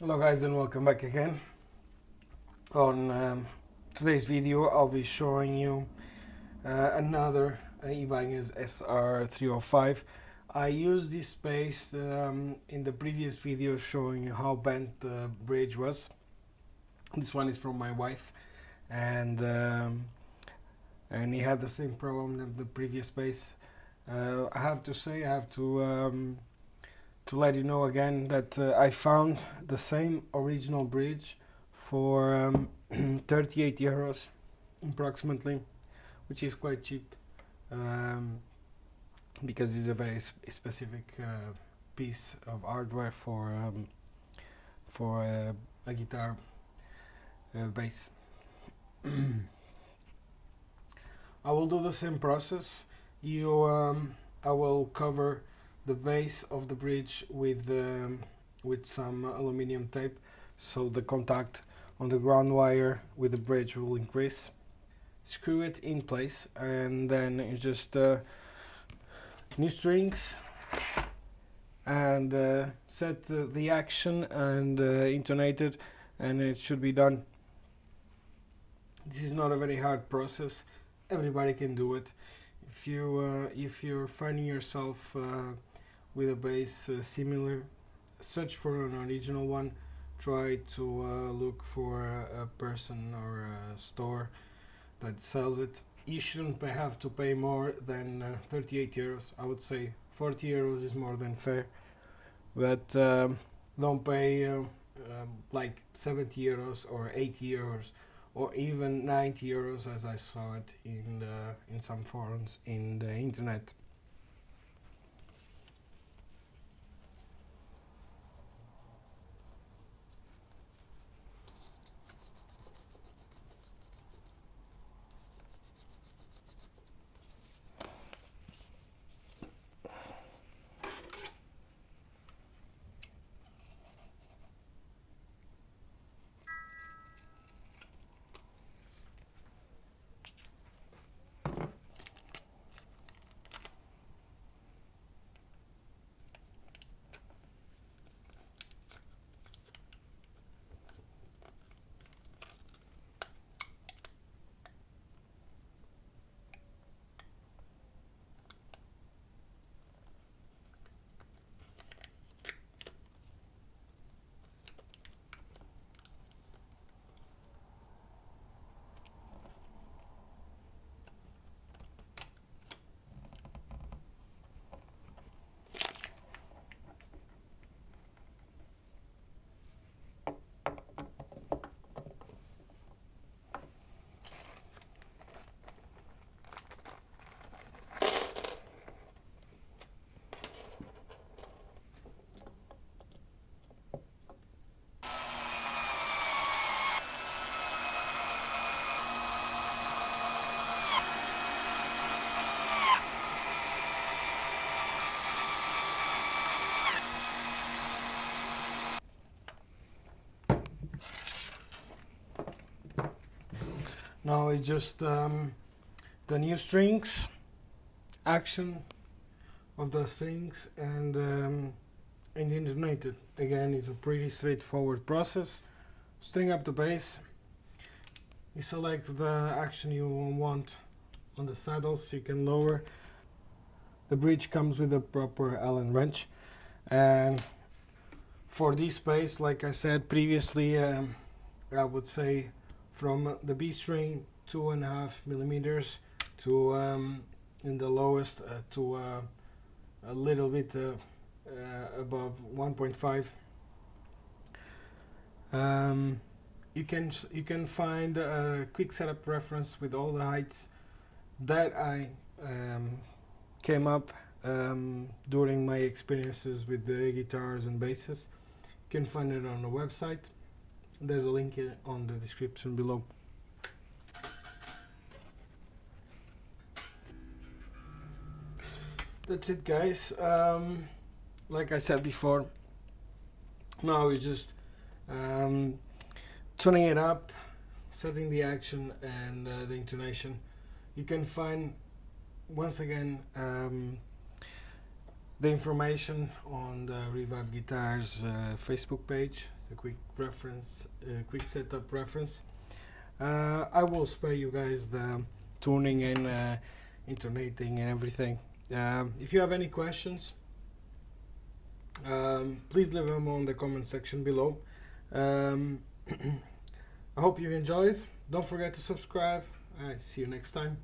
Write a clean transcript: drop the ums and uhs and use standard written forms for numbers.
Hello guys and welcome back again. On today's video I'll be showing you another Ibanez SR305. I used this space in the previous video showing you how bent the bridge was. This one is from my wife, and he had the same problem as the previous space. I have to say, I have to let you know again that I found the same original bridge for 38 euros approximately, which is quite cheap, because it's a very specific piece of hardware for a guitar bass. I will do the same process. I will cover the base of the bridge with some aluminum tape, so the contact on the ground wire with the bridge will increase. Screw it in place, and then it's just new strings, and set the action and intonate it, and it should be done. This is not a very hard process. Everybody can do it. If you're finding yourself with a bass similar, search for an original one. Try to look for a person or a store that sells it. You shouldn't have to pay more than 38 euros. I would say 40 euros is more than fair, but don't pay like 70 euros or 80 euros or even 90 euros as I saw it in some forums in the internet. Now it's just the new strings, action of the strings, and intonated. Again, it's a pretty straightforward process. String up the bass. You select the action you want on the saddles. You can lower. The bridge comes with a proper Allen wrench, and for this bass, like I said previously, I would say from the B string 2.5 millimeters to in the lowest to a little bit above 1.5. You can find a quick setup reference with all the heights that I came up during my experiences with the guitars and basses. You can find it on the website. There's a link on the description below. That's it, guys. Like I said before, now it's just tuning it up, setting the action and the intonation. You can find, once again, the information on the Revive Guitars Facebook page. a quick reference, quick setup reference. I will spare you guys the tuning and intonating and everything. If you have any questions, please leave them on the comment section below. I hope you've enjoyed. Don't forget to subscribe. See you next time.